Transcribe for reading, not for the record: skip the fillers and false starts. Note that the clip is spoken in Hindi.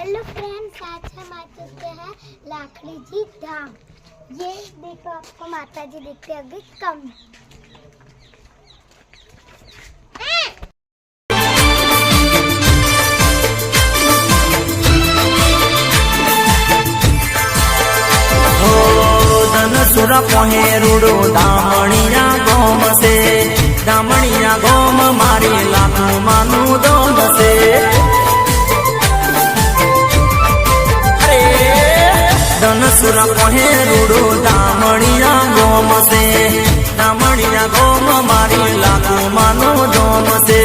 हेलो फ्रेंड्स, आज हम आ चुके हैं लाखड़ी जी धाम। ये देखो, आपको माता जी दिखते अभी कम। धनसुरा पहेरुडो दामणिया गोम से दामणिया गोम मारी लाखो मानु दोम से धनसुरा पहेरुडो दामणिया गोम से दामणिया गोम मारी लाखो मानु दोम से